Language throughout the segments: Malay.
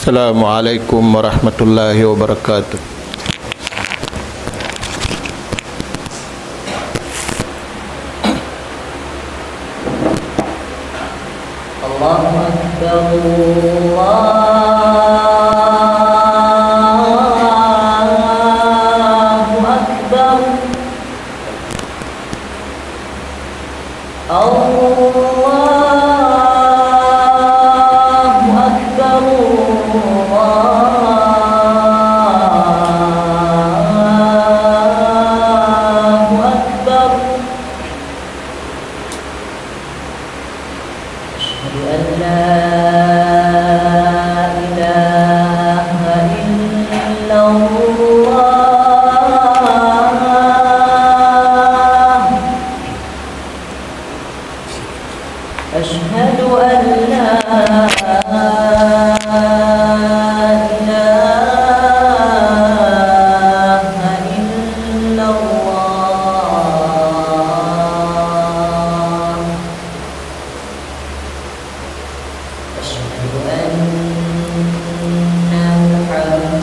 Assalamualaikum warahmatullahi wabarakatuh. Allahu Akbar, Allahu Akbar, أشهد أن لا إله إلا الله أشهد أن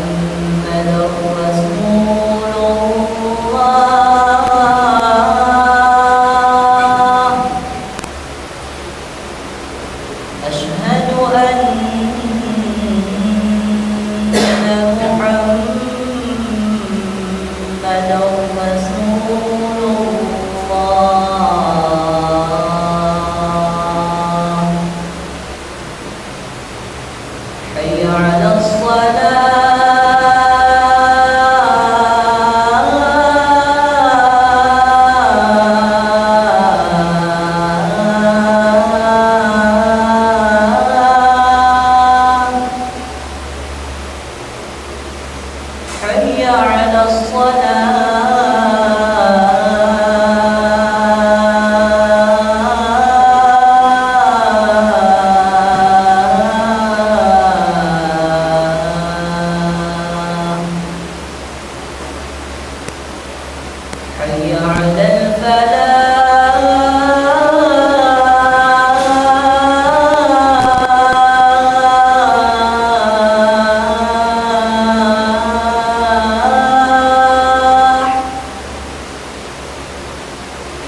محمدا رسول الله أشهد أن محمدا رسول الله حي على حي على الصلاة حي على الفلاح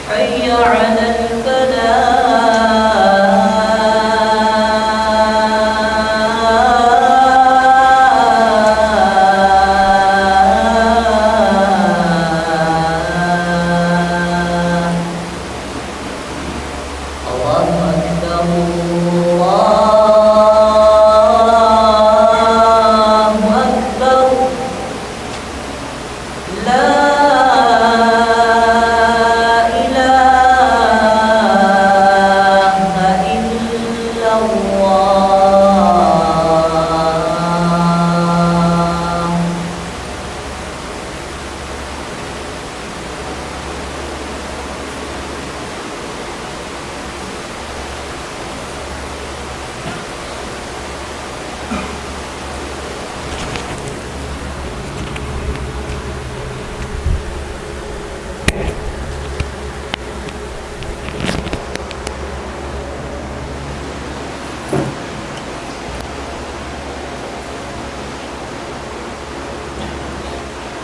حي على الفلاح الله أكبر الله أكبر لا إله إلا الله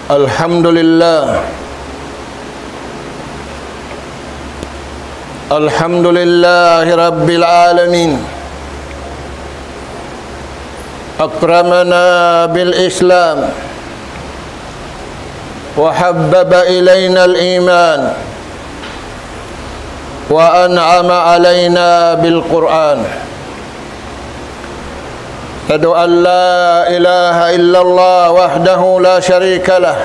Alhamdulillah. Alhamdulillahi Rabbil Alamin. Akramana bil Islam wa habbaba ilayna al iman wa an'ama alayna bil Quran. Asyhadu an la ilaha illallah wahdahu la syarika lah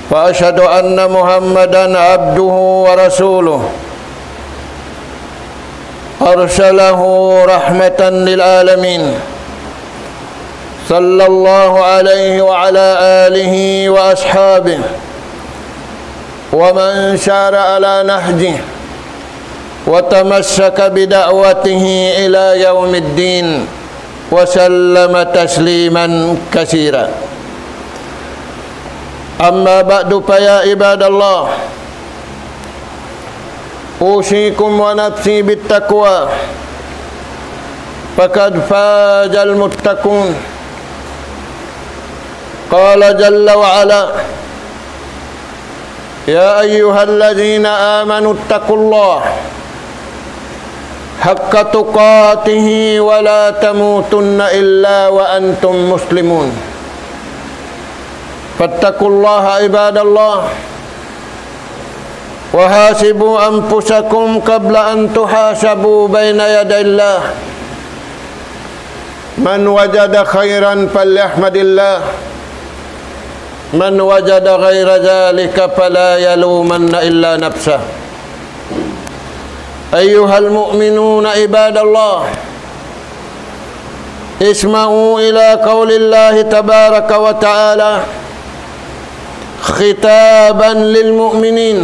wa asyhadu anna Muhammadan abduhu wa rasuluh arsalahu rahmatan lil alamin sallallahu alaihi wa ala alihi wa ashabihi wa man syara ala nahjihi وتمسك بدعوته إلى يوم الدين وسلم تسليما كثيرا أما بعد فيا عباد الله أوصيكم ونفسي بالتقوى فقد فاز المتقون. قال جل وعلا: يا أيها الذين آمنوا اتقوا الله حق تقاته ولا تموتن إلا وأنتم مسلمون. فاتقوا الله عباد الله وحاسبوا أنفسكم قبل أن تحاسبوا بين يدي الله. من وجد خيرا فليحمد الله، من وجد غير ذلك فلا يلومن إلا نفسه. أيها المؤمنون عباد الله، اسمعوا إلى قول الله تبارك وتعالى خطابا للمؤمنين.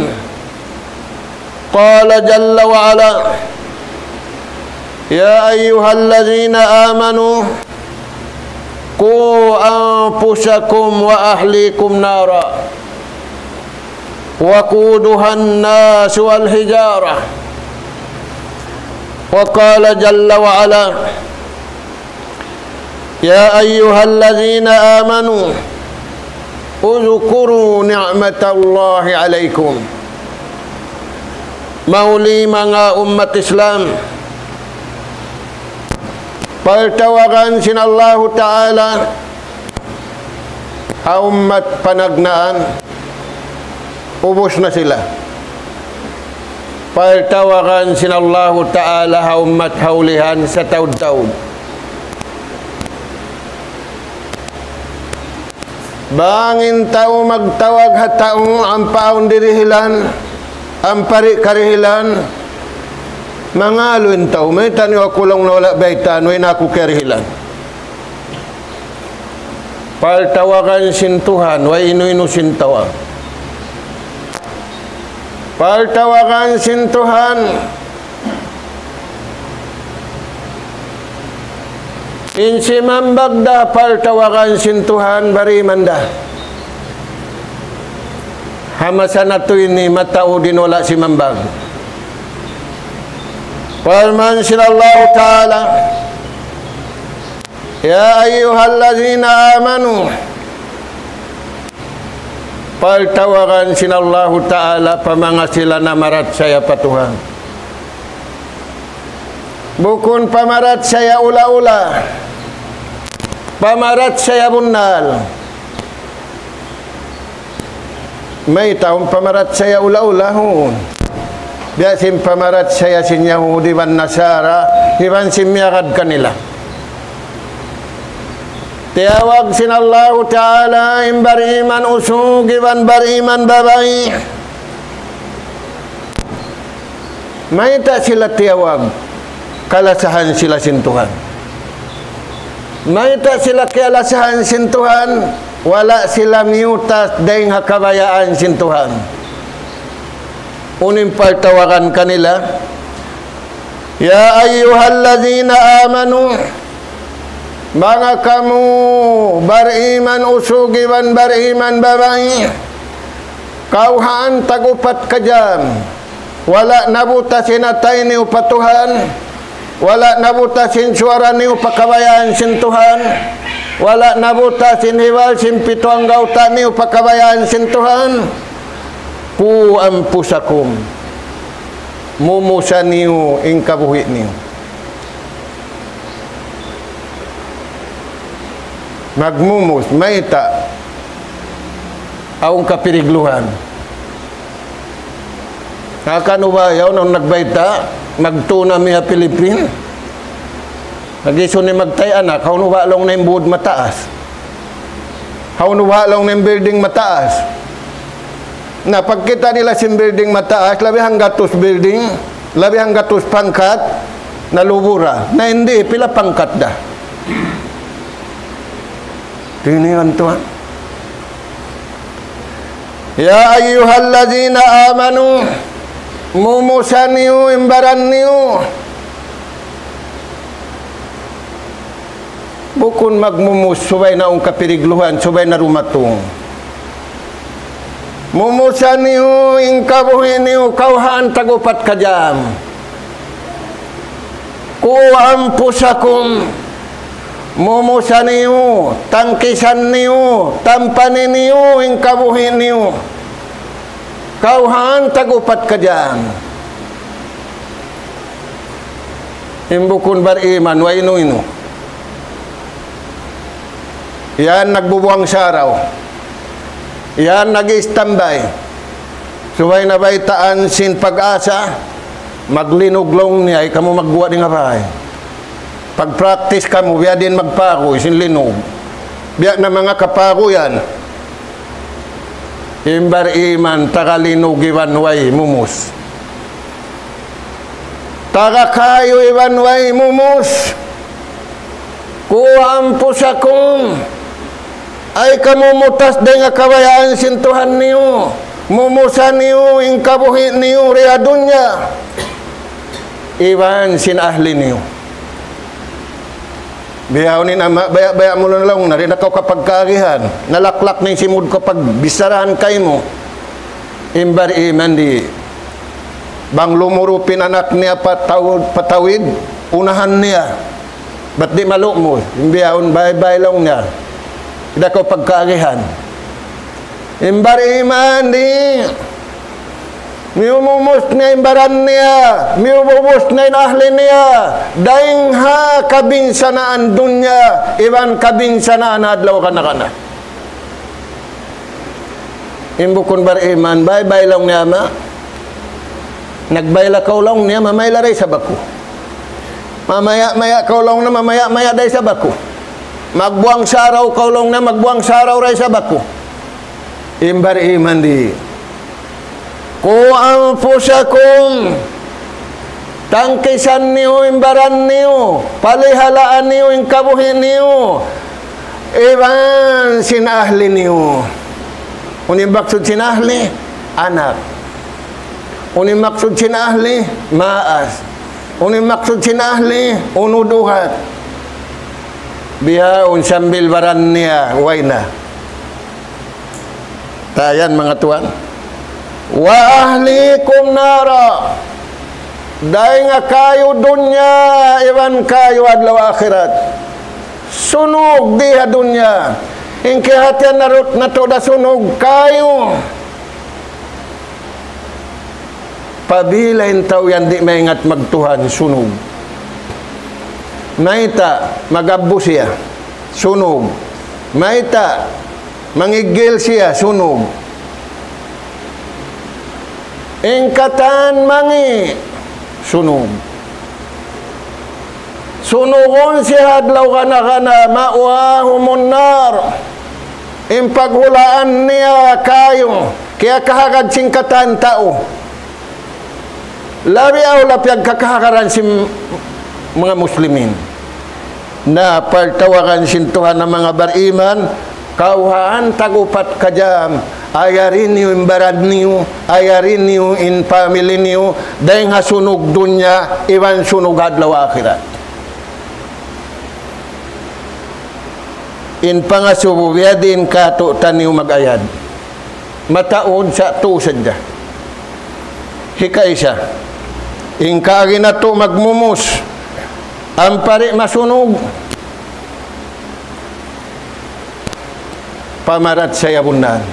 قال جل وعلا: يا أيها الذين آمنوا قوا أنفسكم وأهليكم نارا وقودها الناس والحجارة. وقال جل وعلا: يا أيها الذين آمنوا اذكروا نعمة الله عليكم. Mauli mga umat Islam, pagtawagan sinallahu ta'ala ha umat panagnaan, ubos na sila. Pagtawagan sinallahu ta'ala ha umat haulihan sa taud-taud. Bangin tao magtawag ha tao ang paon dirihilan, ang pari karihilan, mangaluin tao. May tanyo ako lang nawala baita, ano'y na ako karihilan. Paltawagan sintuhan, way inu-inu sintawa. Paltawagan sintuhan, insimambag da paltawagan sintuhan, barimanda. Hamasan na ito ini matao din wala si mambag. Palman sinallahu ta'ala: Ya ayyuhallazina amanu. Paltawagan sinallahu ta'ala pamanga sila na marat saya patuhan. Bukun pamarat saya ula-ula, pamarat saya bunal. May taong pamarat saya ula-ulahun. Biasin pamarat saya sin Yahudi van Nasara, iban simyakad kanila. Tiawag sinallahu ta'ala imbariman usug, iban bariman babae. May ta sila tiawag, kalasahan sila sintuhan. May ta sila kalasahan sintuhan, wala sila miutas dahing hakabayaan sintuhan. Unim paltawagan kanila: Ya ayyuhallazina amanu, mga kamu bariman usugiban bariman babae, kauhaan tagupat kajam, wala nabutasin atay ni upatuhan, wala nabutasin suara ni upakabayaan sintuhan, wala nabutasin hiwal simpito ang gauta ni upakabayaan sintuhan. Ku ampusakum, mumusa niyo ing kabuhi niyo. Magmumus, maita aong kapirigluhan. Nakanubayaw nang nagbaita, magtuna miya Pilipin. Nagiso ni magtay anak, haunuba lang na yung buod mataas. Haunuba lang na yung building mataas. Na pagkita nila sin building mataas, labi hang gatos building, labi hang gatos pangkat, nalubura. Na hindi, pila pangkat da. Tinihan to ha. Ya ayyuhallazina amanu, mumusan niyo, imbaran niyo. Bukun magmumus, subay na ang kapirigluhan, subay na rumatong. Mumusan niyo, ingkabuhin niyo, kauhaan tagupat kajam. ku anfusakum, mumusan niyo, tangkisan niyo, tampanin niyo, ing kabuhi niyo. Kauhan tagupat ka dyan. Imbukun bariman, wa inu-inu. Yan nagbubuang saraw. Yan nag-istambay. Suway na baitaan sin pag-asa, maglinuglong niya, ay kamu magbuwa din nga bahay. Pag-practice kamu, biya din magpako, sin linog. Biya na mga kapako yan. Imbar iman, takalinog iwan way mumus. Taka kayo iwan way mumus. Kuha anfusakum, ay kamumutas din nga kabayaan sintuhan niyo. Mumusan niyo, ing kabuhi niyo, ria dunya. Iwan sin ahli niyo. Biyaw ni nama, baya mo na lang, narin ako kapagkagihan. Nalaklak na yung simud ko pag bisarahan kayo mo. Imbar iman di. Bang lumurupin anak niya patawid, unahan niya. Ba't di malo mo? Imbiyahon, bay-bay lang niya. Hindi ako pagkagihan. Imbar iman di. Miumumos na imbaran niya, miumumos na ahli niya, daing ha kabinsanaan dunya, iwan kabinsanaan adlaw kana-kana. Imbukon bar iman, bay-bay lang niya ma. Nagbayla kaw lang niya, mamayla rin sa bako. Mamaya-maya kaw lang na, mamaya-maya day sa bako. Magbuang saraw kaw lang na, magbuang saraw rin sa bako. Imbar iman di. Ku anfusakum, tangkisan niyo, imbaran niyo, palihalaan niyo, ing kabuhin niyo, iban sin ahli niyo. Unim maksud sin ahli, anak. Unim maksud sin ahli, maas. Unim maksud sin ahli, unuduhat. Biya unsambil baran niya, wayna. Tayan mga tuan. Wa ahlikum nara, dahil nga kayo dunya, iwan kayo adlaw akhirat. Sunog diha dunya, ingkihatian narot na to da sunog kayo. Pabilain tao yan di maingat magtuhan, sunog. Maita, magabbo siya, sunog. Maita, mangigil siya, sunog. Ingkatan mangi, sunog. Sunugon si hadlaw kana-kana, mauahumun nar. Impaghulaan niya kayo, kaya kahagad singkatan tao. Labi aw lapyag kakahakaran si mga muslimin. Na pagtawakan sintuhan ng mga bariman, kauhaan tagupat kajam. Ayarin niyo imbarad niyo, ayarin niyo in family niyo, dahil nga sunog dunya, iwan sunog adlaw akhirat. In pangasubo, din kato taniw mag-ayad. Mataod sa tusad niya. Hikay siya. In kaagi na to magmumus, ang pari masunog. Pamarat sa yabunan.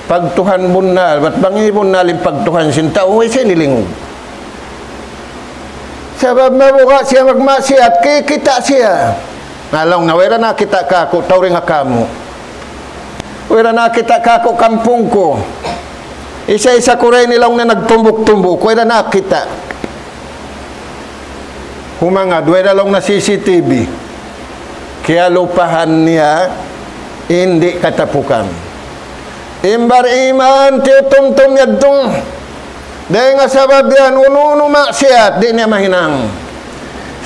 Pagtuhan bunal, ba't bang ibunal yung pagtuhan sinta, uwi siya nilingog. Sabab mabuka siya magmasiat, kikita siya. Nalong na, wala na kita kako, tawring akamu. Wala na kita kako, kampung ko. Isa-isa ko rin nilang na nagtumbok-tumbok, wala na kita. Humangad, wala lang na CCTV. Kaya lupahan niya, hindi katapukan. Imbar iman, tiutum-tum yadtung. Dahil nga sabab yan, ununo maksiat, di niya mahinang.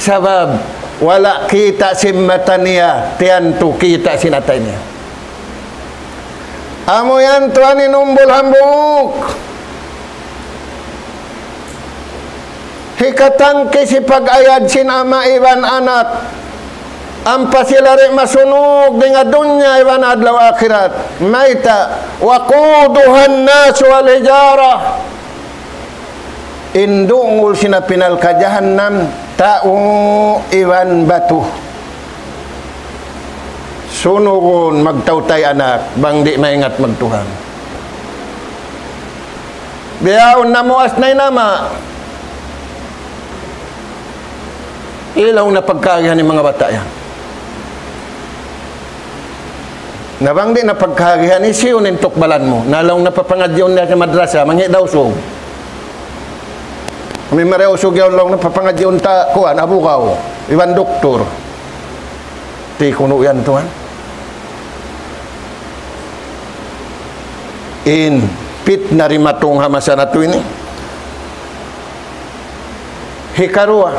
Sabab, wala kita si mata niya, tiyanto kita si natay niya. Amo yan, tuan inumbol hambuk. Hikatangki si pag-ayad sinama iban anak. Ang pasilari masunog di nga dunya iban adlaw akhirat. Maita, waquduhan nasu wal hijara. indungul sina pinal ka jahannam ta'u iwan batu sunugun magtautay anak bang di maingat magtuhan biyaon na mo asnay nama ilaw na pagkagihan ng mga bata yan nabang di na pagkagihan isiyo ng tukbalan mo nalaw na papangadyon na sa madrasa mangi daw so may mareo sugyaw lang na papangadyon ta kuan abukaw iwan doktor ti kuno yan tuhan in pit na rimatong hamasa na to ini hikarua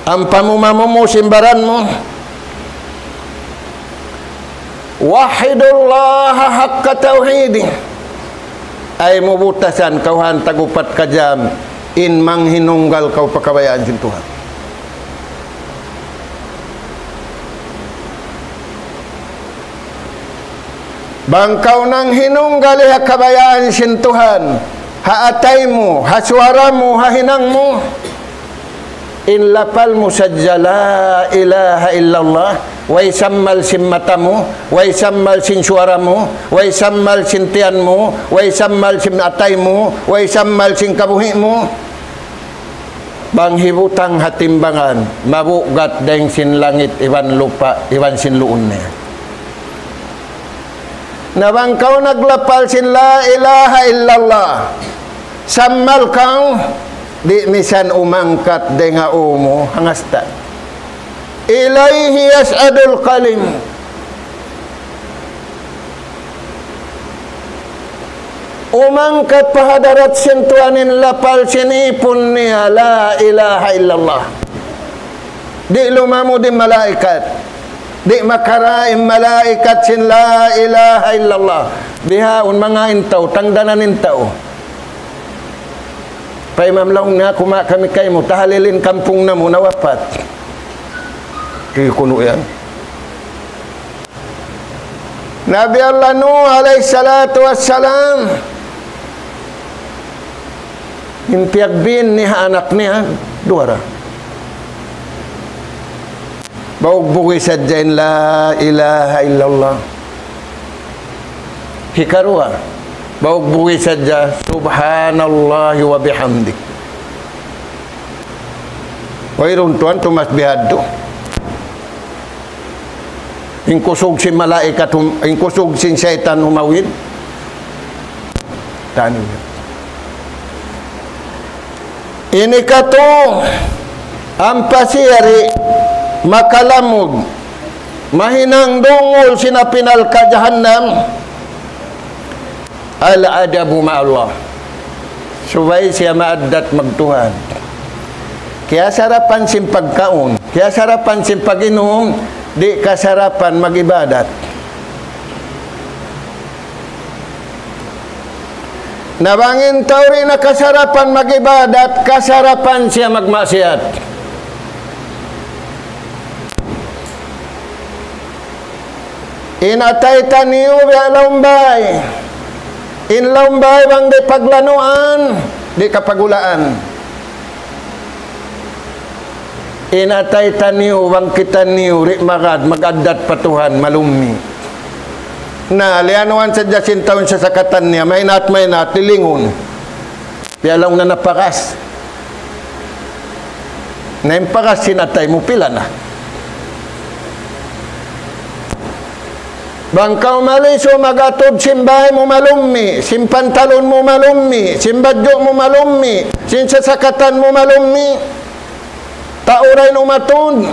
ang pamumamo mo simbaran mo wahidullah haqqa tauhidi ay mubutasan kauhan tagupat kajam in manghinunggal kau pakabayaan sin Tuhan bangkau nang hinunggal ha kabayaan sin Tuhan haatay mo hasuara mo hahinang mo in lapal mo sadya la ilaha illallah way sammal sin mata mo way sammal sin suara mo way sammal sin tiyan mo way sammal sin atay mo way sammal sin kabuhi mo bang hibutang hatimbangan mabugat deng sin langit iwan lupa iwan sin luun niya na bang kau naglapal sin la ilaha illallah sammal kau di misan umangkat denga umo hangasta ilaihi yas'adul qalim umangkat pahadarat sentuanin lapal sinipun niya la ilaha illallah di lumamu di malaikat di makaraim malaikat sin la ilaha illallah bihaun mga intaw tangdanan intaw pay mamlaong na kuma kami kay mo tahalilin kampung na mo nawapat kaya kuno yan Nabi Allah Nuh alaihi salatu wassalam impiagbin ni anak niya duara bawag-bugi sadyain la ilaha illallah hikarua bawag-bugi sadya subhanallahi wa bihamdik wairun tuan tumas bihado ingkusog si malaikat ingkusog si syaitan humawid tani ini kato ang pasiyari makalamog mahinang dungol sinapinal ka jahannam al-adabu ma'allah subay siya maaddat magtuhan kaya sarapan simpagkaon kaya sarapan simpaginom di kasarapan magibadat nabangin tauri na kasarapan magibadat kasarapan siya magmaksiat inatay taniyo biya laumbay in laumbay bang di paglanuan di kapagulaan inatay taniyo bang kita niyo ri magad magadat patuhan malumi na lianuan sa jasin taon sa sakatan niya may nat lilingon pialaw na napakas na impakas sinatay mo pila na bangkaw maliso magatod simbahay mo malumi simpantalon mo malumi simbadyo mo malumi sinsasakatan mo malumi tauray no matun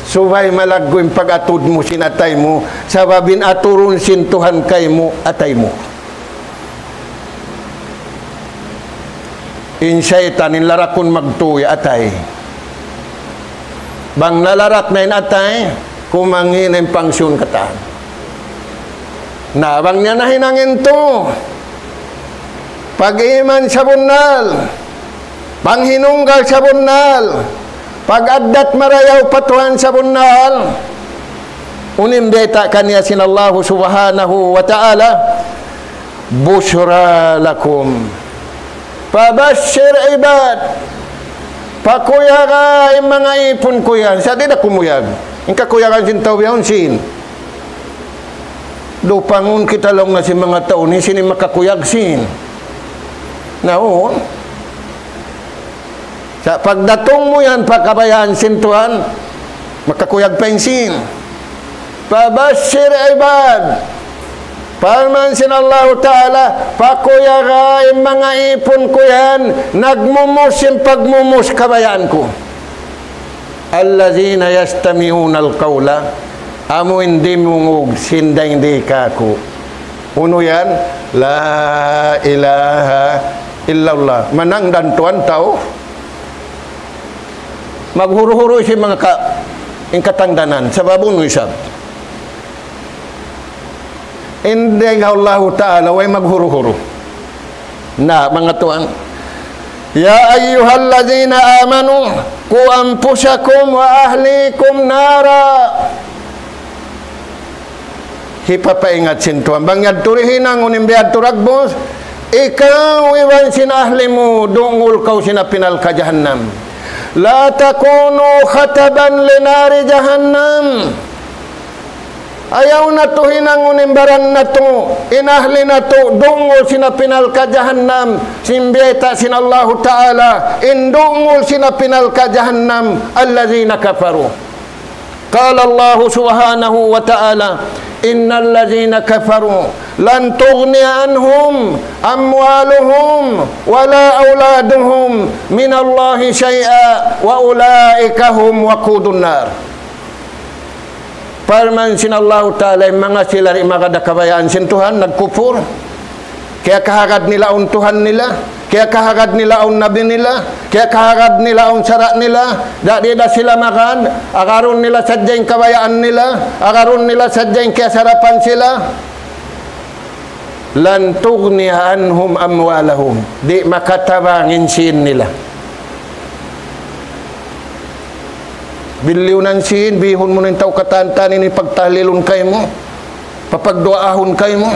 subay malagwin pag-atod mo sinatay mo sababin aturun sintuhan kay mo atay mo in syaitan in larakon magtuya atay bang nalarak na in atay kumangin ang pangsyon kataan na bang niya nahinangin to pag-iman sa bunal panghinunggal sa bunal pag-addat marayaw patuhan sa bunal unimbeta kanya sinallahu subhanahu wa ta'ala busyra lakum Pabashir ibad. Pakuyaga mga ipon ko yan. Sa di na kumuyag. Yung kakuyagan sintaw yun sin. Do pangun kita lang na si mga taon ni sini makakuyag sin. Naon. Sa pagdatong mo yan, pagkabayaan sintuhan, makakuyag pa yung sin. Pabashir ibad. Parmansin Allah Ta'ala, pakuyaga yung mga ipon ko yan, nagmumus yung pagmumus kabayaan ko. Allazina yastami'una al-qawla, amo hindi mungog, sinda hindi kako. Uno yan, la ilaha illallah. Manang dantuan tao. Maghuru-huru si mga katangdanan, sa babun isab. Hindi Allah Ta'ala way maghuru-huru. Na mga tuang, ya ayyuhalladzina amanu qu anfusakum wa ahlikum nara. Hipapaingat sintuan bangyad turihin ang unimbiyad turagbos, ikaw iwan sinahli mo dungul kau sinapinal ka jahannam. La takunu khataban linari jahannam. Ayaw na to hinangunimbaran na to, inahli na to, dungol sinapinal ka jahannam, simbiyeta sinallahu ta'ala, indungol sinapinal ka jahannam, allazina kafaru. Qala Allah subhanahu wa ta'ala, innal ladzina kafaru lan tughni anhum amwaluhum wala auladuhum minallahi syai'a wa ulaika hum waqudun nar. Parmansin Allah Ta'ala mga sila rin makadakabayaan sin Tuhan nagkupur, kaya kahagad nila ang Tuhan nila, kaya kahagad nila ang nabi nila, kaya kahagad nila ang sara nila, dahil na sila makan, akaron nila sadyang kabayaan nila, akaron nila sadyang kasarapan sila. Lan tughni anhum amwalahum, di makatabangin sin nila. Biliunan sin, bihon mo ng tao katantanin ni pagtahlilon kay mo, papagduahon kay mo.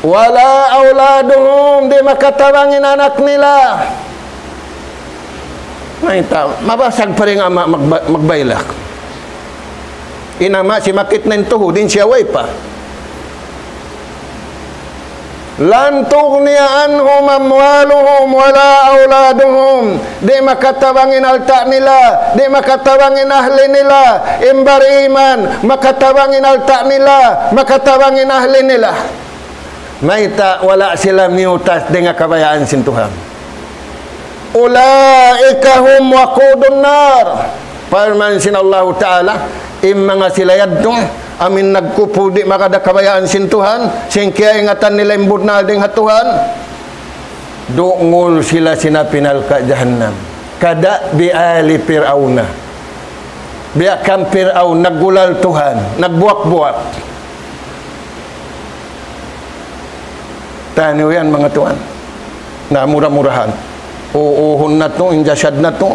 Wala auladuhum, di makatabangin anak nila. May tao, mabasag pa rin ama magbailak. Inama si makit na tuho, din siya way pa. Lan tughni anhum amwaluhum wala auladuhum, di makatabangin alta nila, di makatabangin ahli nila, imbar iman, makatabangin alta nila, makatabangin ahli nila. Maita wala sila miutas dengan kabayaan sin Tuhan. Ulaika hum waqudun nar. Parmansin Allah Ta'ala, mga sila yadto amin nagkupo di makada kabayaan sin Tuhan, sing kaya ingatan nila imbud na ding hatuhan, dungol sila sinapinal ka jahannam. Kada bi ali Fir'auna, biakam Fir'aun naggulal Tuhan, nagbuak-buak. Taniw yan mga Tuhan, na murah-murahan. Uuhon na to, injasyad na to,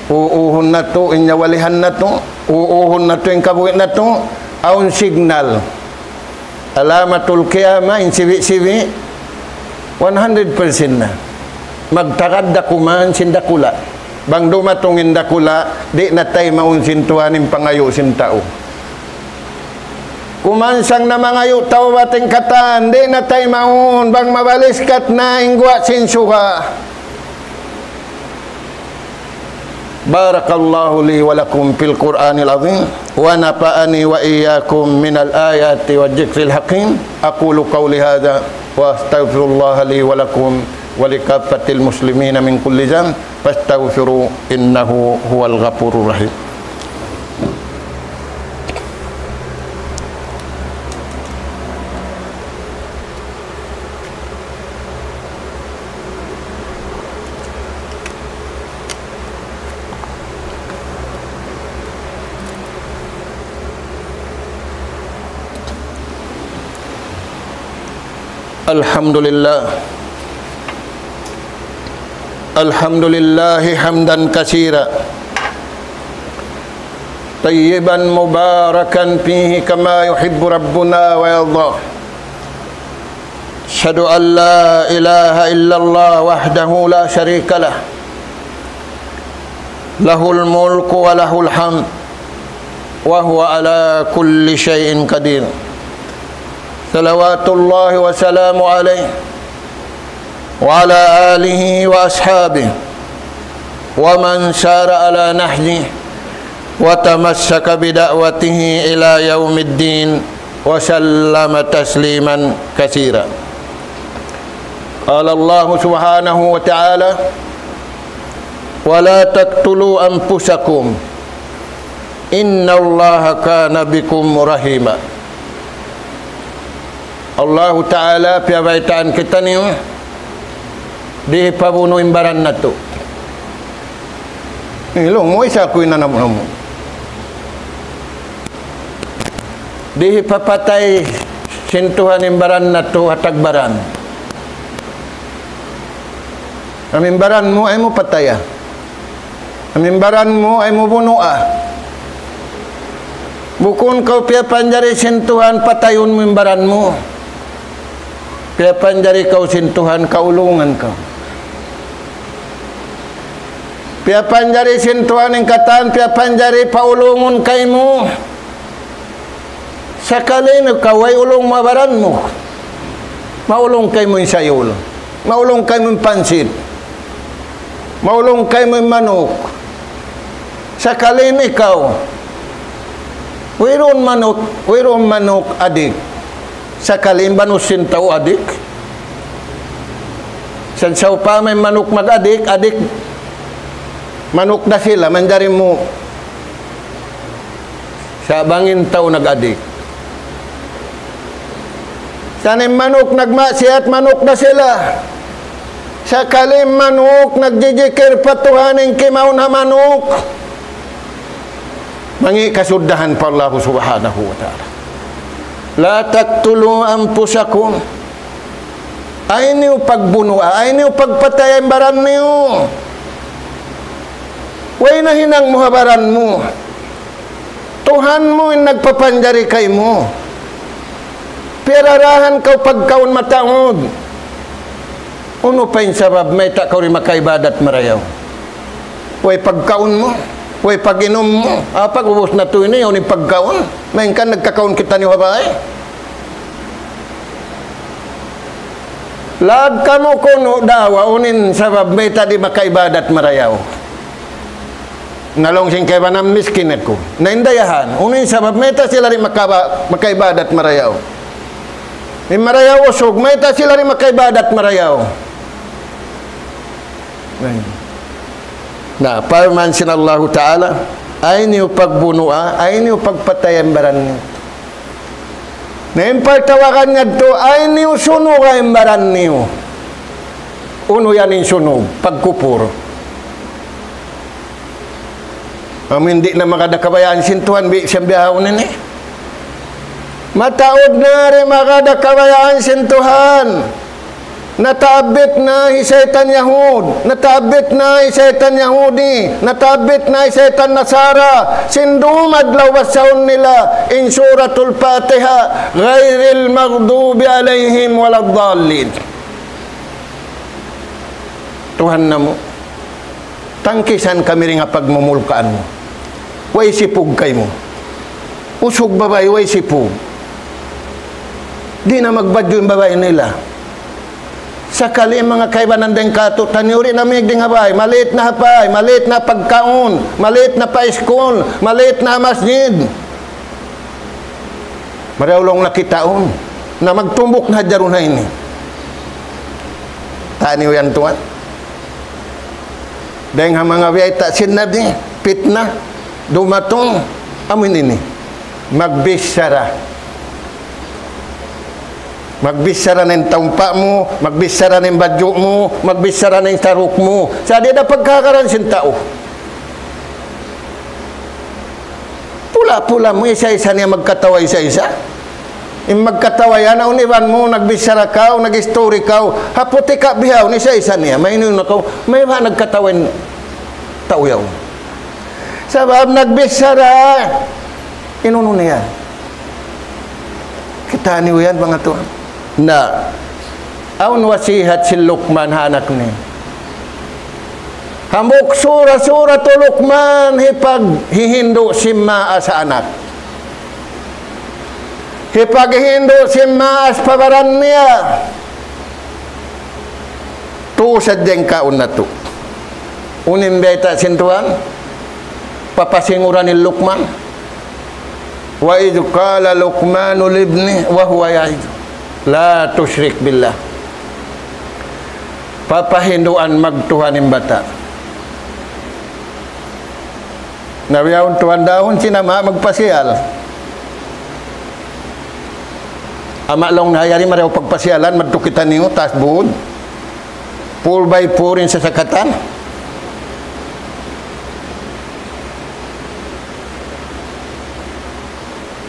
uuhon na to, inyawalihan na to, uuhon na to, inkabuit na to, aun signal. Alamatul qiyamah, insiwi-siwi, 100% na. Magtakad dakuman, sindakula. Bang dumatungin dakula, di na tayo maunsin tuhanin pangayo sin tao. Kumansang na mangayo tao bating katan, di na tayo maun, bang mabaliskat na ingwa sin suha. Barakallahu li wa lakum fil Qur'anil azim wa nafa'ani wa iyyakum minal ayati wa dzikril hakim. Aqulu qawli hadza wa astaghfirullah li wa lakum wa likaffatil muslimina min kulli dhanb fastaghfiru innahu huwal ghafurur rahim. Alhamdulillah, alhamdulillahi hamdan katsira tayyiban mubarakan fihi kama yuhibbu rabbuna wa yardah. أشهد أن لا إله إلا الله وحده لا شريك له له الملك وله الحمد وهو على كل شيء قدير صلوات الله وسلام عليه وعلى آله وأصحابه ومن سار على نهجه وتمسك بدعوته إلى يوم الدين وسلم تسليما كثيرا. قال الله سبحانه وتعالى ولا تقتلوا أنفسكم إن الله كان بكم رحيما. Allah Ta'ala piabaitaan kita ni di pabuno imbaran na to. Ilong mo isa ko inanamu. Di papatay sintuhan imbaran na to hatagbaran. Amimbaran mo ay mo pataya. Amimbaran mo ay mo bunua. Bukun kau pia panjari sintuhan patayon mo imbaran mo. Pia panjari kau sintuhan kaulungan kau. Pia panjari sintuhan yang kataan pia panjari paulungun kay mo. Sakali na kaway ulong mabaran mo. Maulong kay mo sayul. Maulong kay mo pansit. Maulong kay mo manok. Sakali na ikaw. Wiron manok adik. Sakali banusin tao adik. Sansaw pa may manok mag-adik, adik manok na sila, manjari mo sa bangin tao nag-adik. Sanim manok nagmasiat, manok na sila. Sakali manok nagjijikir patuhaning kimaw na manok. Mangi kasudahan pa Allah subhanahu wa ta'ala. La taqtulu anfusakum. Ay niyo pagbunua, ay niyo pagpatayan baran niyo. Way na hinang muhabaran mo. Tuhan mo yung nagpapanjari kay mo. Pirarahan kau pagkaon mataod. Uno pa yung sabab, may ta kau rin makaibadat marayaw. Way pagkaon mo. Way pag-inom mo, pag-ubos na ito yun yung pagkaon. Mayin ka, nagkakaon kita ni Wabay. Lag ka mo kuno dawa, unin sabab may tadi makaibadat marayaw. Nalong sing kay banam miskin ko. Naindayahan, unin sabab may ta sila rin makaibadat marayaw. May marayaw usog, may ta sila rin makaibadat marayaw. Na parmansin Allah Ta'ala ay niyo pagbunua, ay niyo pagpatayan baran niyo. Na yung pagtawakan niya to ay niyo sunog ay baran niyo. Uno yan yung sunog, pagkupur. Hindi na makadakabayaan sintuhan siyang biyahon ni. Mataod na rin makadakabayaan sintuhan. Natabit na isaytan Yahud, natabit na isaytan Yahudi, natabit na isaytan Nasara. Sindumad lawasaon nila in suratul Fatiha, ghairil maghdubi alaihim waladdallin. Tuhan na mo, tangkisan kami rin nga pagmumulkaan mo. Way sipug kay mo. Usog babay, way sipug. Di na magbadyo yung babay nila. Sakali mga kaibanan din kato, taniuri na may ding habay, maliit na hapay, maliit na pagkaon, maliit na paiskon, maliit na masjid. Marawlong nakitaon, na magtumbok na hadyaron na ini. Taniw yan tuwan. Dahil nga mga biyay taksin na di, pitna, dumatong, amin ini. Magbisara. Magbisara ng taumpa mo, magbisara ng badyo mo, magbisara ng taruk mo. Sa di na pagkakaran sin tao. Pula-pula mo, isa-isa niya magkatawa isa-isa. Yung magkatawa yan, uniban mo, nagbisara ka, nag-story ka, haputi ka bihaw, isa-isa niya. May inuyon ako, may ba nagkatawan tao yaw. Sabab nagbisara, inuno niya. Kita niyo yan mga tuwan. Na Aun wasihat si Luqman hanak ni. Hambuk surah tu Luqman hipag hihindo si maas sa anak. Hipag hihindo si maas pabaran niya. Tu sadyang kaon na tu. Unim beta sintuan papasinguran ni Luqman. Wa idh qala Luqmanu libni wa huwa ya'idu la tusyrik billah. Papahinduan magtuhanin bata. Nabiyaon tuhan daon sinama magpasial. Ama long nahayari mareho pagpasyalan madtukitan niyo tas buod. 4x4 rin sa sakatan.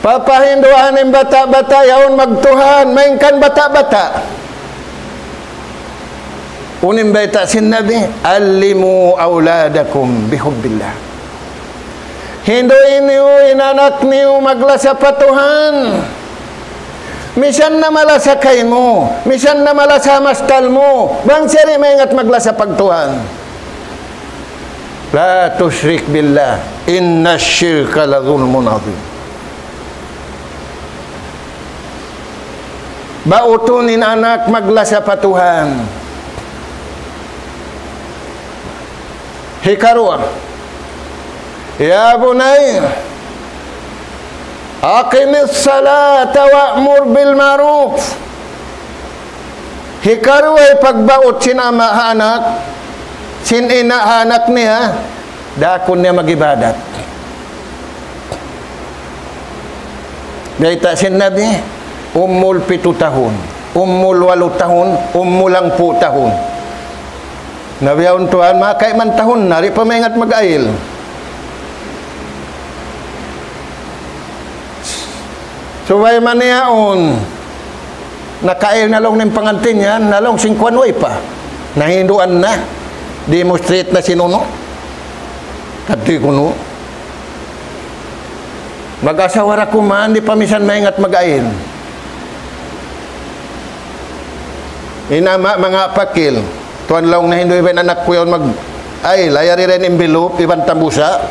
Papahinduan ng bata-bata yaon magtuhan mainkan bata-bata. Unim baita sin Nabi, allimu auladakum bihubbillah. Hinduin niyo inanak niyo maglasa patuhan. Misan na malasakay mo, misan na malasa mastal mo, bang siri maingat maglasa pagtuhan. La tusyrik billah, inna syirka la zulmun azim. Bautunin anak maglasa patuhan. Hikarua. Ya bunay, aqimis salata wa'mur bil ma'ruf. Hikaruay pagbaot sinama anak, sinina anak niya, dakon niya magibadat. Gaita sin Nabi, umul 7 tahun, umul 8 tahun, umulang 10 tahun. Nabiyaon tuhan, makay man tahun na, di pa maingat mag-ail. Subay man niyaon, nakail na long ng pangantin yan, nalong 5 pa. Nahinduan na. Demonstrate na sinuno. Kati kuno. Mag-asawara ko man, di pamisan maingat mag-ail. Inama mga pakil. Tuan long na hindu iban anak ko yun mag-ail. Ayari rin envelope, iban tambusa.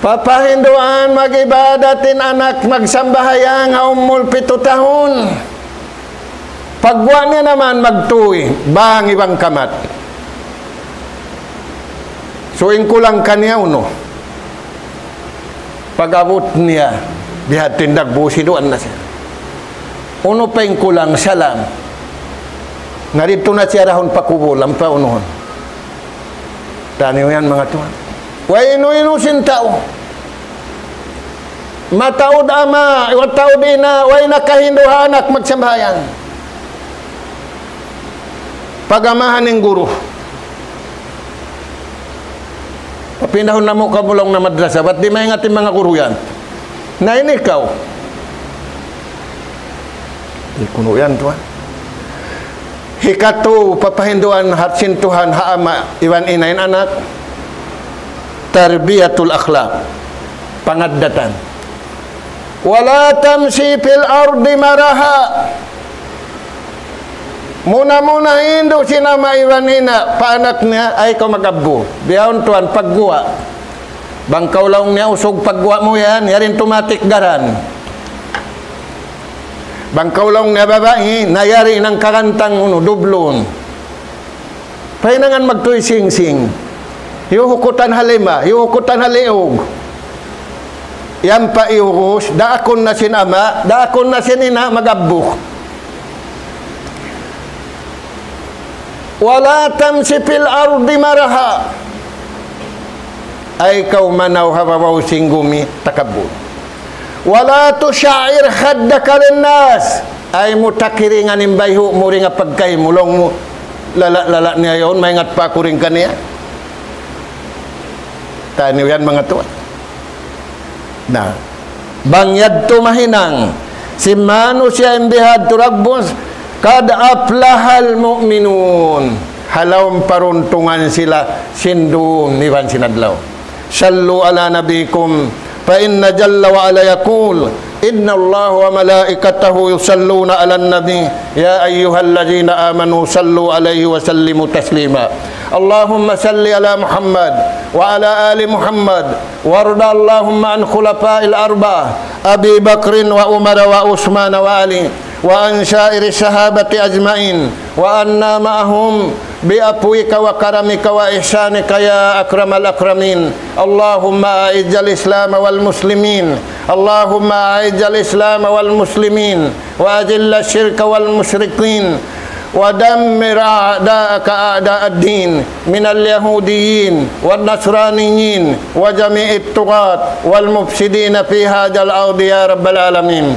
Papahinduan mag-ibadatin anak magsambahayang umul 7 tahun. Pagbuwan niya naman magtuwi, bang ibang kamat. Suing kulang kaniya uno. Pag-abot niya, dihat tindag busiduan na siya. Uno pa yung kulang, salam. Narito na siya rahon pakubulan pa unuhon. Taniyo yan mga tuwan. Way inu-inusin tao. Mataod ama, mataod ina, way nakahinduhanak magsambahayan. Pagamahan ng guru. Papinahon na mo kabulong na madrasa, ba't di maingat yung mga guru yan? Na ini ikaw. Di kuno yan tuwan. Hikatu, papahinduan, hatsintuhan, haama, iwan inayin anak. Tarbiyatul akhlaq, pangaddatan. Wala tamsi fil ardi maraha. Muna-muna hindu sinama iwanina paanak niya ay ko magabgo. Biyaon tuan pagguwa. Bangkaw laong niya usog pagguwa mo yan, yarin tumatik garan. Bangkaw laong niya babae, nayari ng kakantang dublon. Pahinangan magtuy sing-sing. Iuhukutan halima, iuhukutan haliog. Yan pa iuhus, daakon na sinama, daakon na sinina, magabuk. Wala tamsi fil ardi maraha. Ay kau manaw hababaw singgumi takabul. Wala tusyair khaddaka linnas. Ay mutakiringan imbayhu mo rin nga pagkay mulong mo. Lala niya yun, maingat pa ako rin kaniya. Taniw yan mga tuwa. Na, bangyad tumahinang, si manu siya imbihad turagbos, kad aflahal mu'minun. Halawang paruntungan sila, sindum niwan sinadlaw. صلوا على نبيكم فإن جل وعلا يقول إن الله وملائكته يصلون على النبي يا أيها الذين آمنوا صلوا عليه وسلموا تسليما اللهم صل على محمد وعلى آل محمد وارض اللهم عن خلفاء الأربعة أبي بكر وعمر وعثمان وعلي وعن سائر الصحابة أجمعين وأنا معهم بعفوك وكرمك وإحسانك يا أكرم الأكرمين اللهم أعز الإسلام والمسلمين اللهم أعز الإسلام والمسلمين وأذل الشرك والمشركين ودمر أعداءك أعداء الدين من اليهوديين والنصرانيين وجميع الطغاة والمفسدين في هذا الأرض يا رب العالمين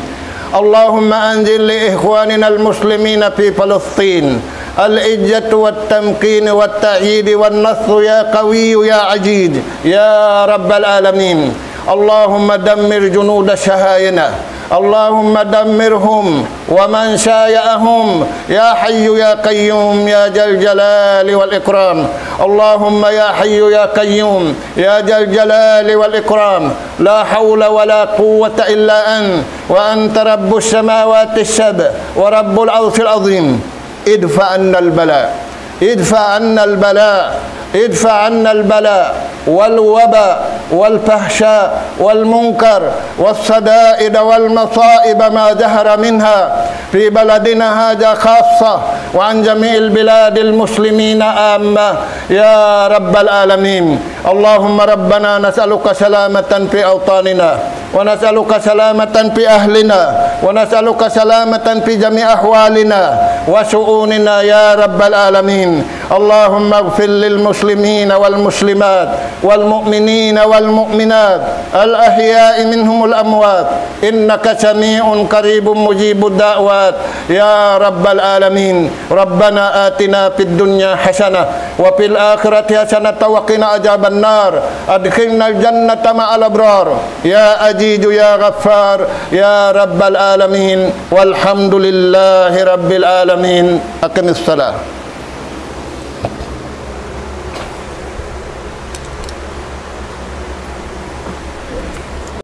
اللهم أنزل لإخواننا المسلمين في فلسطين العزة والتمكين والتأييد والنصر يا قوي يا عزيز يا رب العالمين اللهم دمر جنود الشهاينة اللهم دمرهم ومن شايعهم يا حي يا قيوم يا ذا الجلال والإكرام اللهم يا حي يا قيوم يا ذا الجلال والإكرام لا حول ولا قوة إلا أنت وأنت رب السماوات السبع ورب العرش العظيم ادفع عنا البلاء ادفع عنا البلاء ادفع عنا البلاء والوباء والفحشاء والمنكر والشدائد والمصائب ما ظهر منها في بلدنا هذا خاصة وعن جميع البلاد المسلمين عامة يا رب العالمين اللهم ربنا نسألك سلامة في أوطاننا ونسألك سلامة في أهلنا ونسألك سلامة في جميع أحوالنا وشؤوننا يا رب العالمين اللهم اغفر للمسلمين والمسلمات والمؤمنين والمؤمنات الأحياء منهم الأموات إنك سميع قريب مجيب الدعوات يا رب العالمين ربنا آتنا في الدنيا حسنة وفي الآخرة حسنة وقنا عذاب النار أدخلنا الجنة مع الأبرار يا عزيز يا غفار يا رب العالمين والحمد لله رب العالمين أقم الصلاة